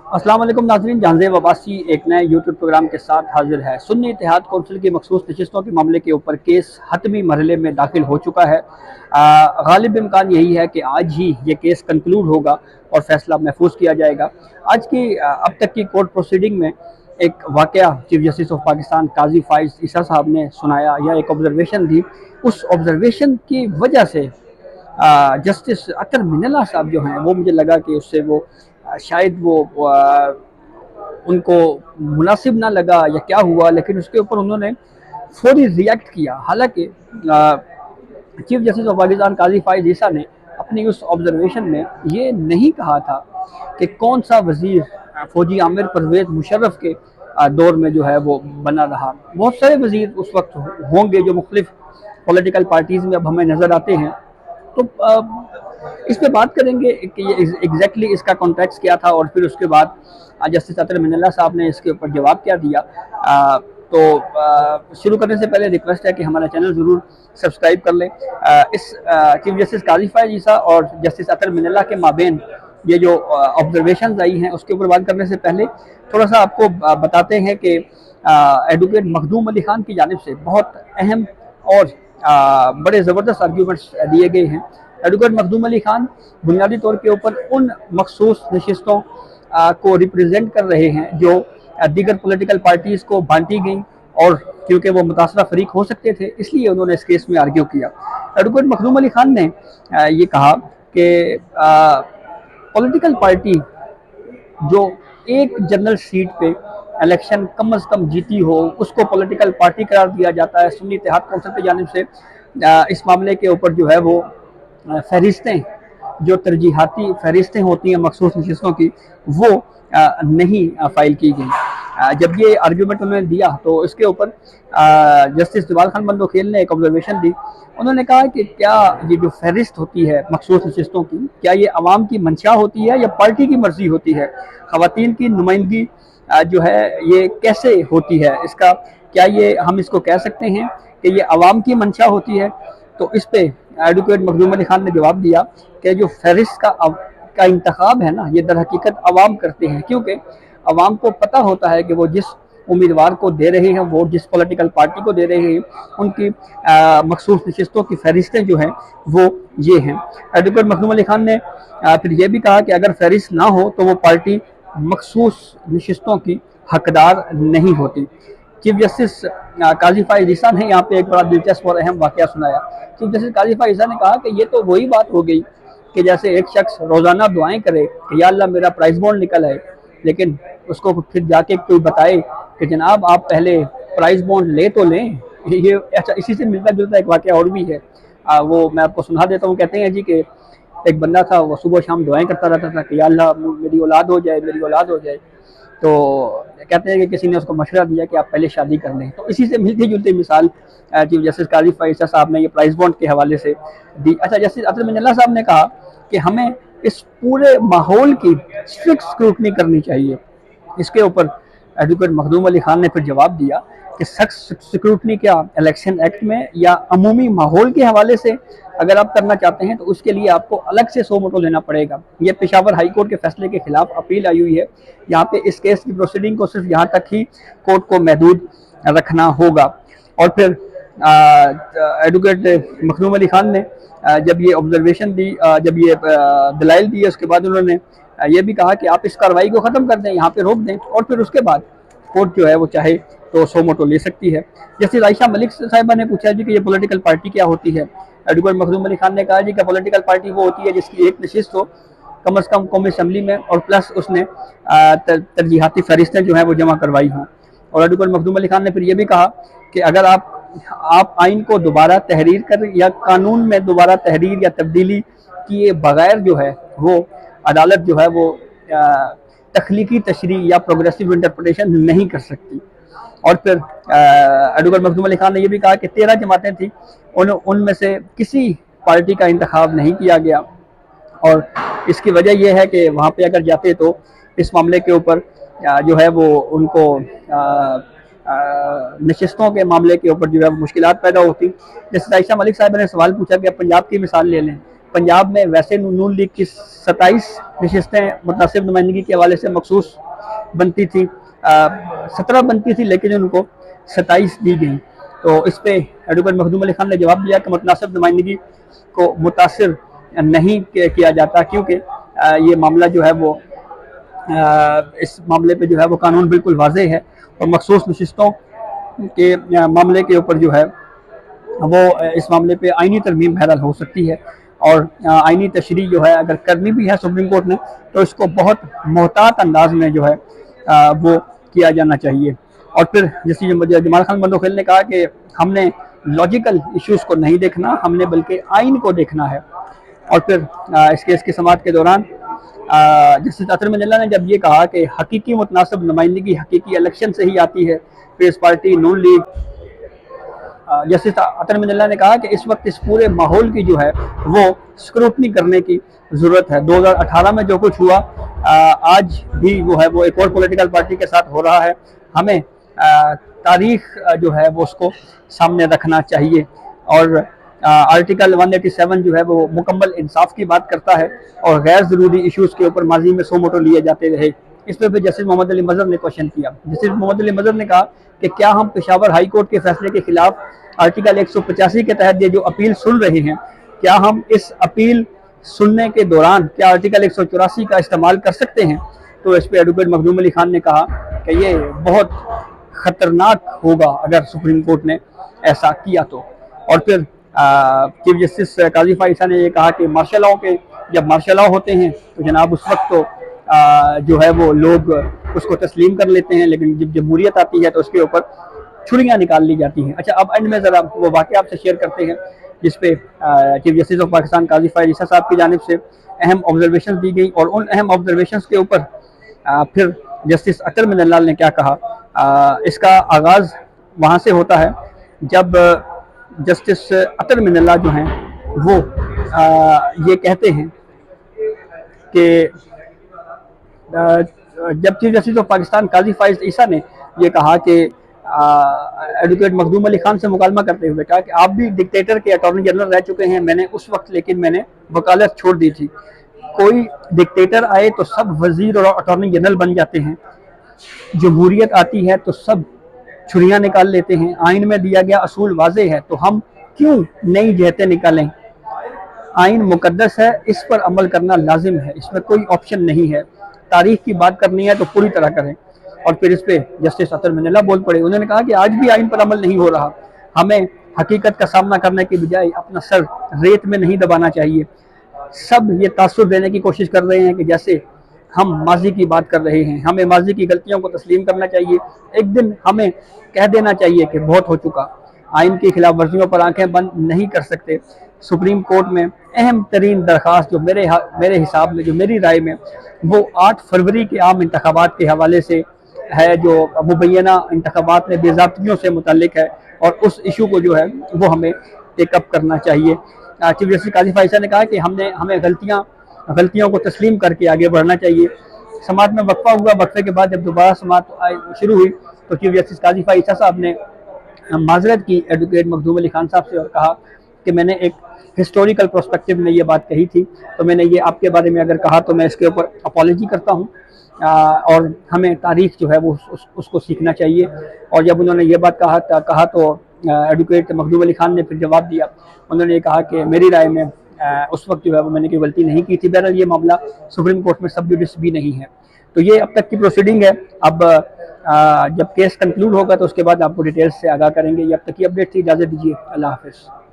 अस्सलाम वालेकुम नाज़रीन, जहांज़ेब अब्बासी एक नए यूट्यूब प्रोग्राम के साथ हाजिर है। सुन्नी इत्तेहाद कौंसिल की मखसूस नशिस्तों के मामले के ऊपर केस हतमी मरहले में दाखिल हो चुका है। गालिब इम्कान यही है कि आज ही ये केस कंक्लूड होगा और फैसला महफूज किया जाएगा। आज की अब तक की कोर्ट प्रोसीडिंग में एक वाक़या चीफ जस्टिस ऑफ पाकिस्तान काजी फाइज ईसा साहब ने सुनाया, या एक ऑब्जर्वेशन दी। उस ऑब्जर्वेशन की वजह से जस्टिस अतर मिनल्ला साहब जो हैं, वो मुझे लगा कि उससे वो शायद वो उनको मुनासिब ना लगा या क्या हुआ, लेकिन उसके ऊपर उन्होंने फौरी रिएक्ट किया। हालांकि चीफ जस्टिस ऑफ पाकिस्तान काजी फाइज ईसा ने अपनी उस ऑब्जर्वेशन में ये नहीं कहा था कि कौन सा वजीर फौजी आमिर परवेज मुशर्रफ के दौर में जो है वो बना रहा। बहुत सारे वजीर उस वक्त होंगे जो मुख्तलिफ पॉलिटिकल पार्टीज़ में अब हमें नज़र आते हैं। तो इस पे बात करेंगे कि ये एग्जैक्टली इसका कॉन्टेक्स्ट क्या था, और फिर उसके बाद जस्टिस अतर मिनल्ला साहब ने इसके ऊपर जवाब क्या दिया। तो शुरू करने से पहले रिक्वेस्ट है कि हमारा चैनल ज़रूर सब्सक्राइब कर लें। इस चीफ जस्टिस काजी फाइज ईसा और जस्टिस अतर मिनल्ला के माबेन ये जो ऑब्जर्वेशन आई हैं, उसके ऊपर बात करने से पहले थोड़ा सा आपको बताते हैं कि एडवोकेट मखदूम अली खान की जानिब से बहुत अहम और बड़े ज़बरदस्त आर्ग्यूमेंट्स दिए गए हैं। एडवोकेट मखदूम अली खान बुनियादी तौर के ऊपर उन मखसूस नशिस्तों को रिप्रेजेंट कर रहे हैं जो दीगर पॉलिटिकल पार्टीज़ को बांटी गई, और क्योंकि वो मुतासरा फरीक हो सकते थे इसलिए उन्होंने इस केस में आर्ग्यू किया। एडवोकेट मखदूम अली खान ने ये कहा कि पॉलिटिकल पार्टी जो एक जनरल सीट पे इलेक्शन कम अज़ कम जीती हो, उसको पॉलिटिकल पार्टी करार दिया जाता है। सुन्नी इत्तेहाद कौंसिल की जानिब से इस मामले के ऊपर जो है वो फहरिस्तें, जो तरजीहाती फहरिस्तें होती हैं मखसूस नशिस्तों की, वो नहीं फाइल की गई। जब ये आर्ग्यूमेंट उन्होंने दिया तो इसके ऊपर जस्टिस जवाल खान बंदोखेल ने एक ऑब्जर्वेशन दी। उन्होंने कहा कि क्या ये जो फहरिस्त होती है मखसूस नशिस्तों की, क्या ये अवाम की मंशा होती है या पार्टी की मर्जी होती है? ख़वातीन की नुमाइंदगी जो है ये कैसे होती है? इसका क्या ये हम इसको कह सकते हैं कि ये अवाम की मंशा होती है? तो इस पे एडवोकेट मखदूम अली खान ने जवाब दिया कि जो फहरिस्त का इंतखाब है ना, ये दर हकीकत अवाम करते हैं, क्योंकि अवाम को पता होता है कि वो जिस उम्मीदवार को दे रहे हैं, वोट जिस पॉलिटिकल पार्टी को दे रहे हैं, उनकी मखसूस नशिस्तों की फहरिस्तें जो हैं वो ये हैं। एडवोकेट मखदूम अली खान ने फिर ये भी कहा कि अगर फहरिस्त ना हो तो वो पार्टी मखसूस नशिस्तों की हकदार नहीं होती। चीफ जस्टिस काजी फाइज ईसा ने यहाँ पे एक बड़ा दिलचस्प और अहम वाक़या सुनाया। चीफ जस्टिस काजी फाइज ईसा ने कहा कि ये तो वही बात हो गई कि जैसे एक शख्स रोज़ाना दुआएं करे कि या अल्लाह मेरा प्राइस बॉन्ड निकल आए, लेकिन उसको फिर जाके कोई बताए कि जनाब आप पहले प्राइस बॉन्ड ले तो लें। ये अच्छा, इसी से मिलता जुलता एक वाक़या और भी है, वो मैं आपको सुना देता हूँ। कहते हैं जी कि एक बंदा था, वो सुबह शाम दुआएं करता रहता था कि या अल्लाह मेरी औलाद हो जाए, मेरी औलाद हो जाए। तो कहते हैं कि किसी ने उसको मशवरा दिया कि आप पहले शादी कर लें। तो इसी से मिलती जुलती मिसाल चीफ जस्टिस काजी फाइज ईसा साहब ने ये प्राइस बॉन्ड के हवाले से दी। अच्छा, जस्टिस अतर मिनल्ला साहब ने कहा कि हमें इस पूरे माहौल की स्ट्रिक्ट स्क्रूटनी करनी चाहिए। इसके ऊपर एडवोकेट मखदूम अली खान ने फिर जवाब दिया कि सख्त स्क्रूटनी क्या इलेक्शन एक्ट में या अमूमी माहौल के हवाले से अगर आप करना चाहते हैं तो उसके लिए आपको अलग से सो मोटो लेना पड़ेगा। ये पेशावर हाई कोर्ट के फैसले के खिलाफ अपील आई हुई है। यहाँ पे इस केस की प्रोसीडिंग को सिर्फ यहाँ तक ही कोर्ट को महदूद रखना होगा। और फिर एडवोकेट मखदूम अली खान ने जब ये ऑब्जर्वेशन दी, जब ये दलाइल दी, उसके बाद उन्होंने ये भी कहा कि आप इस कार्रवाई को ख़त्म कर दें, यहाँ पे रोक दें, और फिर उसके बाद कोर्ट जो है वो चाहे तो सो मोटो ले सकती है। जस्टिस आयशा मलिक साहिबा ने पूछा जी कि ये पॉलिटिकल पार्टी क्या होती है। एडवोकेट मखदूम अली खान ने कहा जी कि पॉलिटिकल पार्टी वो होती है जिसकी एक नशिस्त हो कम अज़ कम कौमी असम्बली में, और प्लस उसने तरजीहाती फहरिस्तें जो हैं वो जमा करवाई हों। और एडवोकेट मखदूम अली खान ने फिर ये भी कहा कि अगर आप आइन को दोबारा तहरीर कर या कानून में दोबारा तहरीर या तब्दीली किए बगैर जो है वो अदालत जो है वो तख्लीकी तशरीह या प्रोग्रेसिव इंटरप्रिटेशन नहीं कर सकती। और फिर एडवोकेट मखदूम अली खान ने यह भी कहा कि 13 जमातें थी, उनमें से किसी पार्टी का इंतखाब नहीं किया गया, और इसकी वजह यह है कि वहाँ पे अगर जाते तो इस मामले के ऊपर जो है वो उनको नशिस्तों के मामले के ऊपर जो है मुश्किलात पैदा होती। जैसे आयशा मलिक साहब ने सवाल पूछा कि पंजाब की मिसाल ले लें। पंजाब में वैसे नून लीग की 27 नशिस्तें मुतनासिब नुमाइंदगी के हवाले से मखसूस बनती थी, 17 बनती थी, लेकिन उनको 27 दी गई। तो इस पे एडवोकेट मखदूम अली खान ने जवाब दिया कि मुतनासिब नुमाइंदगी को मुतासिर नहीं किया जाता, क्योंकि ये मामला जो है वो इस मामले पे जो है वो कानून बिल्कुल वाज़ेह है, और मखसूस नशिस्तों के मामले के ऊपर जो है वो इस मामले पे आइनी तरमीम बहरहाल हो सकती है, और आइनी तशरीह जो है अगर करनी भी है सुप्रीम कोर्ट ने, तो इसको बहुत मोहतात अंदाज में जो है वो किया जाना चाहिए। और फिर जैसे जमाल खान बंदोखेल ने कहा कि हमने लॉजिकल इश्यूज़ को नहीं देखना, हमने बल्कि आइन को देखना है। और फिर इस केस की समाअत के दौरान जस्टिस अतर मिनल्ला ने जब ये कहा कि हकीकी मुतनासिब नुमाइंदगी हकीकी इलेक्शन से ही आती है, पीपल्स पार्टी, नून लीग, जस्टिस अतर मिनल्ला ने कहा कि इस वक्त इस पूरे माहौल की जो है वो स्क्रूटनी करने की ज़रूरत है। 2018 में जो कुछ हुआ आज भी वो है वो एक और पॉलिटिकल पार्टी के साथ हो रहा है। हमें तारीख जो है वो उसको सामने रखना चाहिए, और आर्टिकल 187 जो है वो मुकम्मल इंसाफ की बात करता है, और गैर ज़रूरी इश्यूज़ के ऊपर माजी में सो मोटो लिए जाते रहे। इस पर जस्टिस मोहम्मद अली मजहर ने क्वेश्चन किया। जस्टिस मोहम्मद अली मजहर ने कहा कि क्या हम पेशावर हाई कोर्ट के फैसले के खिलाफ आर्टिकल 185 के तहत ये जो अपील सुन रहे हैं, क्या हम इस अपील सुनने के दौरान क्या आर्टिकल 184 का इस्तेमाल कर सकते हैं? तो इस पर एडवोकेट मखदूम अली खान ने कहा कि ये बहुत ख़तरनाक होगा अगर सुप्रीम कोर्ट ने ऐसा किया तो। और फिर चीफ जस्टिस काजी फाइसा ने ये कहा कि मार्शल लॉ के जब मार्शल लॉ होते हैं तो जनाब उस वक्त तो जो है वो लोग उसको तस्लीम कर लेते हैं, लेकिन जब जमहूरियत आती है तो उसके ऊपर छुरियाँ निकाल ली जाती हैं। अच्छा, अब एंड में ज़रा वो वाक़या आपसे शेयर करते हैं जिस पे चीफ जस्टिस ऑफ पाकिस्तान काजी फाइसा साहब की जानिब से अहम ऑब्जर्वेशन दी गई, और उन अहम ऑब्जर्वेशन के ऊपर फिर जस्टिस अतर मिनल्ला ने क्या कहा। इसका आगाज़ वहाँ से होता है जब जस्टिस अतर मिनल्ला जो हैं वो ये कहते हैं कि जब चीफ जस्टिस ऑफ पाकिस्तान काजी फाइसा ने ये कहा कि एडवोकेट मखदूम अली खान से मुकालमा करते हुए कहा कि आप भी डिक्टेटर के अटॉर्नी जनरल रह चुके हैं, मैंने उस वक्त लेकिन मैंने वकालत छोड़ दी थी। कोई डिक्टेटर आए तो सब वजीर और अटॉर्नी जनरल बन जाते हैं, जमहूरियत आती है तो सब छुरियाँ निकाल लेते हैं। आइन में दिया गया असूल वाज़ेह है, तो हम क्यों नई जहतें निकालें? आइन मुकद्दस है, इस पर अमल करना लाजिम है, इसमें कोई ऑप्शन नहीं है। तारीख की बात करनी है तो पूरी तरह करें। और फिर इस पे जस्टिस अतर मिनल्ला बोल पड़े। उन्होंने कहा कि आज भी आइन पर अमल नहीं हो रहा, हमें हकीकत का सामना करने के बजाय अपना सर रेत में नहीं दबाना चाहिए। सब ये तासुर देने की कोशिश कर रहे हैं कि जैसे हम माजी की बात कर रहे हैं, हमें माजी की गलतियों को तस्लीम करना चाहिए। एक दिन हमें कह देना चाहिए कि बहुत हो चुका। आइन की खिलाफ वर्जियों पर आंखें बंद नहीं कर सकते। सुप्रीम कोर्ट में अहम तरीन दरख्वास्त जो मेरे हिसाब में, जो मेरी राय में, वो 8 फरवरी के आम इंतखाबात के हवाले से है, जो मुबैना इंतखाबात में बेज़ाब्तियों से मुतल्लिक है, और उस इशू को जो है वो हमें टेकअप करना चाहिए। चीफ जस्टिस काजी फाइसा ने कहा कि हमें गलतियों को तस्लीम करके आगे बढ़ना चाहिए। समाअत में वक्फा हुआ, वक्फे के बाद जब दोबारा समाअत शुरू हुई तो चीफ जस्टिस काजी फाइसा साहब ने माजरत की एडवोकेट मखदूम अली खान साहब से, और कहा कि मैंने एक हिस्टोरिकल पर्सपेक्टिव में ये बात कही थी, तो मैंने ये आपके बारे में अगर कहा तो मैं इसके ऊपर अपॉलॉजी करता हूँ, और हमें तारीख जो है वो उसको सीखना चाहिए। और जब उन्होंने ये बात कहा तो एडवोकेट मखदूम अली खान ने फिर जवाब दिया। उन्होंने ये कहा कि मेरी राय में उस वक्त जो है वो मैंने कोई गलती नहीं की थी। बहरहाल ये मामला सुप्रीम कोर्ट में सब जुडिस भी नहीं है। तो ये अब तक की प्रोसीडिंग है। अब जब केस कंक्लूड होगा तो उसके बाद आपको डिटेल्स से आगाह करेंगे। ये अब तक की अपडेट थी। इजाज़त दीजिए, अल्लाह हाफ़िज़।